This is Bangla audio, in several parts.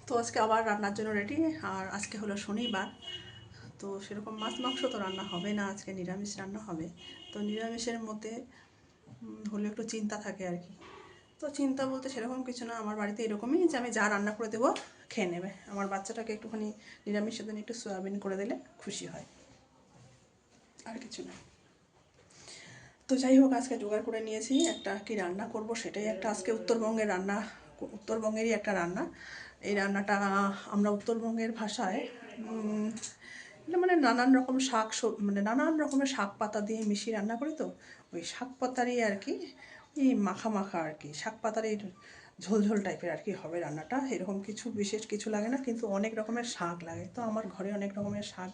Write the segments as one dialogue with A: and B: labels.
A: তো আজকে আবার রান্নার জন্য রেডি। আর আজকে হলো শনিবার, তো সেরকম মাছ মাংস তো রান্না হবে না, আজকে নিরামিষ রান্না হবে। তো নিরামিষের মধ্যে হলে একটু চিন্তা থাকে আর কি। তো চিন্তা বলতে সেরকম কিছু না, আমার বাড়িতে এরকমই যে আমি যা রান্না করে দেবো খেয়ে নেবে। আমার বাচ্চাটাকে একটুখানি নিরামিষের দিন একটু সয়াবিন করে দিলে খুশি হয়, আর কিছু না। তো যাই হোক, আজকে জোগাড় করে নিয়েছি একটা কি রান্না করব, সেটাই একটা আজকে উত্তরবঙ্গের রান্না, উত্তরবঙ্গেরই একটা রান্না। এই রান্নাটা আমরা উত্তরবঙ্গের ভাষায় এটা মানে নানান রকম মানে নানান রকমের শাক পাতা দিয়ে মিশিয়ে রান্না করি। তো ওই শাক পাতারই আর কি, ওই মাখা মাখা আর কি, শাক পাতারই ঝোল টাইপের আর কি হবে রান্নাটা। এরকম কিছু বিশেষ কিছু লাগে না, কিন্তু অনেক রকমের শাক লাগে। তো আমার ঘরে অনেক রকমের শাক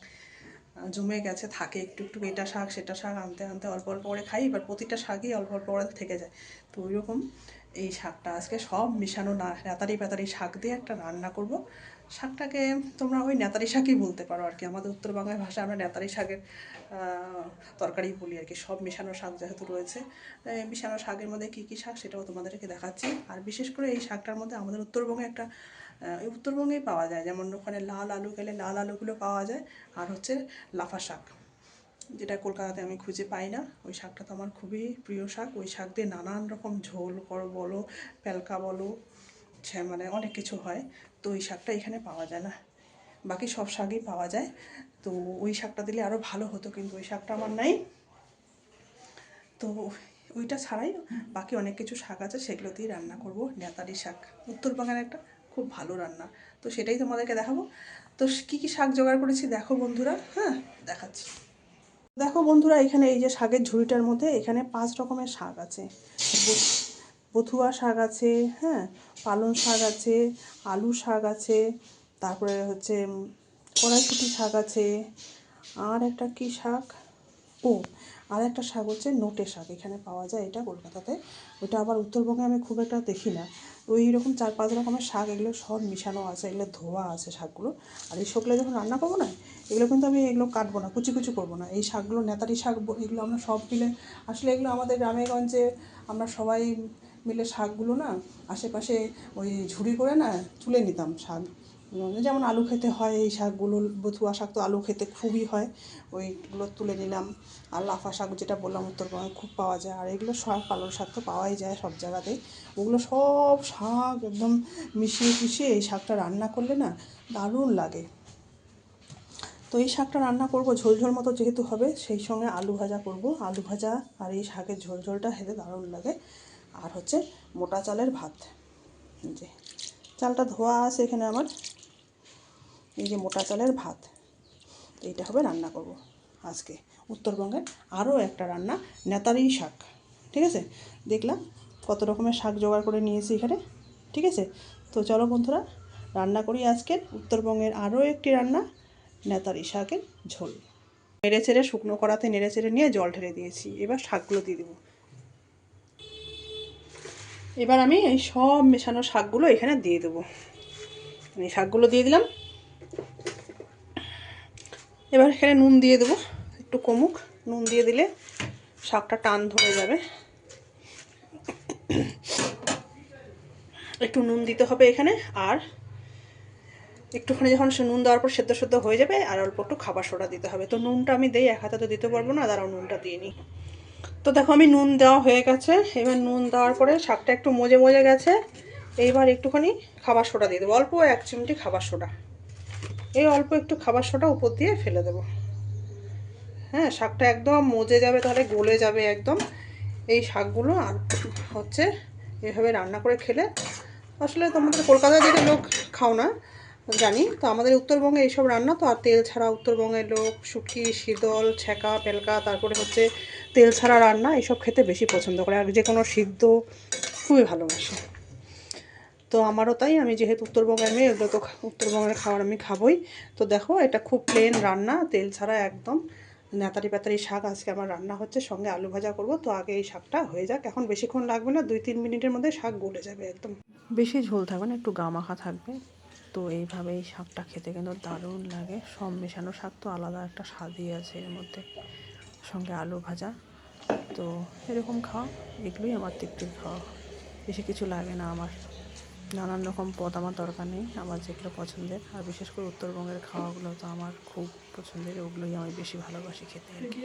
A: জমে গেছে, থাকে একটু একটু, এটা শাক সেটা শাক আনতে আনতে অল্প অল্প করে খাই। এবার প্রতিটা শাকই অল্প অল্প করে থেকে যায়। তো ওই রকম এই শাকটা আজকে সব মিশানো না, নেতারি পেতারি শাক দিয়ে একটা রান্না করব। শাকটাকে তোমরা ওই নেতারি শাকই বলতে পারো আর কি, আমাদের উত্তরবঙ্গের ভাষায় আমরা নেতারি শাকের তরকারি বলি আর কি। সব মেশানো শাক যেহেতু রয়েছে, মেশানো শাকের মধ্যে কী কী শাক সেটাও তোমাদেরকে দেখাচ্ছি। আর বিশেষ করে এই শাকটার মধ্যে আমাদের উত্তরবঙ্গে একটা এই উত্তরবঙ্গেই পাওয়া যায়, যেমন ওখানে লাল আলু গেলে লাল আলুগুলো পাওয়া যায়। আর হচ্ছে লাফা শাক, যেটা কলকাতাতে আমি খুঁজে পাই না। ওই শাকটা তো আমার খুবই প্রিয় শাক। ওই শাক দিয়ে নানান রকম ঝোল করো বলো, প্যালকা বলো, মানে অনেক কিছু হয়। তো ওই শাকটা এখানে পাওয়া যায় না, বাকি সব শাকই পাওয়া যায়। তো ওই শাকটা দিলে আরও ভালো হতো, কিন্তু ওই শাকটা আমার নাই। তো ওইটা ছাড়াই বাকি অনেক কিছু শাক আছে, সেগুলো দিয়ে রান্না করব। নেতারি শাক উত্তরবঙ্গের একটা খুব ভালো রান্না, তো সেটাই তোমাদেরকে দেখাবো। তো কী কী শাক জোগাড় করেছি দেখো বন্ধুরা, হ্যাঁ দেখাচ্ছি। দেখো বন্ধুরা, এখানে এই যে শাকের ঝুড়িটার মধ্যে এখানে 5 রকমের শাক আছে। বথুয়া শাক আছে, হ্যাঁ, পালং শাক আছে, আলু শাক আছে, তারপরে হচ্ছে কড়াইশুঁটি শাক আছে, আর একটা কি শাক, ও আর একটা শাক হচ্ছে নোটে শাক, এখানে পাওয়া যায় এটা কলকাতাতে। ওটা আবার উত্তরবঙ্গে আমি খুব একটা দেখি না। ওই রকম 4-5 রকমের শাক, এগুলো সব মিশানো আছে, এগুলো ধোয়া আছে শাকগুলো। আর এই শাকগুলো যখন রান্না করবো না, এগুলো কিন্তু আমি এগুলো কাটবো না, কুচি কুচি করবো না। এই শাকগুলো নেতারি শাক, এগুলো আমরা সব মিলে, আসলে এগুলো আমাদের গ্রামেগঞ্জে আমরা সবাই মিলে শাকগুলো না আশেপাশে ওই ঝুড়ি করে না তুলে নিতাম শাক। যেমন আলু খেতে হয় এই শাকগুলো, বথুয়া শাক তো আলু খেতে খুবই হয়, ওইগুলো তুলে নিলাম। আর লাফা শাক যেটা বললাম উত্তরবঙ্গে খুব পাওয়া যায়। আর এগুলো শাক, পালং শাক তো পাওয়াই যায় সব জায়গাতেই। ওগুলো সব শাক একদম মিশিয়ে পিষিয়ে এই শাকটা রান্না করলে না দারুণ লাগে। তো এই শাকটা রান্না করব ঝোল ঝোল মতো যেহেতু হবে, সেই সঙ্গে আলু ভাজা করব। আলু ভাজা আর এই শাকের ঝোল ঝোলটা খেতে দারুণ লাগে। আর হচ্ছে মোটা চালের ভাত, যে চালটা ধোয়া আছে এখানে আমার, এই যে মোটা চালের ভাত, এইটা হবে রান্না করব আজকে উত্তরবঙ্গের আরও একটা রান্না, নেতারি শাক। ঠিক আছে, দেখলাম কত রকমের শাক জোগাড় করে নিয়েছি এখানে। ঠিক আছে, তো চলো বন্ধুরা রান্না করি আজকের উত্তরবঙ্গের আরও একটি রান্না, নেতারি শাকের ঝোল। নেড়ে চেড়ে শুকনো কড়াতে নেড়ে চেড়ে নিয়ে জল ঢেলে দিয়েছি, এবার শাকগুলো দিয়ে দেবো। এবার আমি এই সব মেশানো শাকগুলো এখানে দিয়ে দেবো। এই শাকগুলো দিয়ে দিলাম। এবার এখানে নুন দিয়ে দেবো, একটু কমুক, নুন দিয়ে দিলে শাকটা টান ধরে যাবে। একটু নুন দিতে হবে এখানে। আর একটুখানি যখন নুন দেওয়ার পর সেদ্ধ সেদ্ধ হয়ে যাবে, আর অল্প একটু খাবার সোডা দিতে হবে। তো নুনটা আমি দিই, এক হাতে তো দিতে পারবো না, দাঁড়াও নুনটা দিয়ে নিই। তো দেখো আমি নুন দেওয়া হয়ে গেছে। এবার নুন দেওয়ার পরে শাকটা একটু মজে মজে গেছে। এইবার একটুখানি খাবার সোডা দিয়ে দেবো, অল্প 1 চিমটি খাবার সোডা। এই অল্প একটু খাবার সোডা উপর দিয়ে ফেলে দেবো। হ্যাঁ, শাকটা একদম মজে যাবে, তাহলে গলে যাবে একদম এই শাকগুলো। আর হচ্ছে এভাবে রান্না করে খেলে, আসলে তোমাদের কলকাতার দিকে লোক খাও না জানি, তো আমাদের উত্তরবঙ্গে এইসব রান্না তো। আর তেল ছাড়া উত্তরবঙ্গের লোক শুটকি, শীতল, ছ্যাঁকা, পেলকা, তারপরে হচ্ছে তেল ছাড়া রান্না এইসব খেতে বেশি পছন্দ করে। আর যে কোনো সিদ্ধ খুবই ভালোবাসে। তো আমারও তাই, আমি যেহেতু উত্তরবঙ্গের মেয়ে, এগুলো তো উত্তরবঙ্গের খাবার আমি খাবই। তো দেখো এটা খুব প্লেন রান্না, তেল ছাড়া একদম নেতারি পেতারি শাক আজকে আমার রান্না হচ্ছে, সঙ্গে আলু ভাজা করব। তো আগে এই শাকটা হয়ে যাক, এখন বেশিক্ষণ লাগবে না, 2-3 মিনিটের মধ্যে শাক গলে যাবে একদম, বেশি ঝোল থাকবে না, একটু গামাখা থাকবে। তো এইভাবে এই শাকটা খেতে কিন্তু দারুণ লাগে। সব মেশানো শাক তো আলাদা একটা স্বাদই আছে এর মধ্যে, সঙ্গে আলু ভাজা। তো এরকম খাওয়া, এগুলোই আমার তৃপ্তির খাওয়া, বেশি কিছু লাগে না আমার। নানান রকম পদ আমার দরকার নেই, আমার যেগুলো পছন্দের, আর বিশেষ করে উত্তরবঙ্গের খাওয়াগুলো তো আমার খুব পছন্দের, ওগুলোই আমি বেশি ভালোবাসি খেতে আর কি।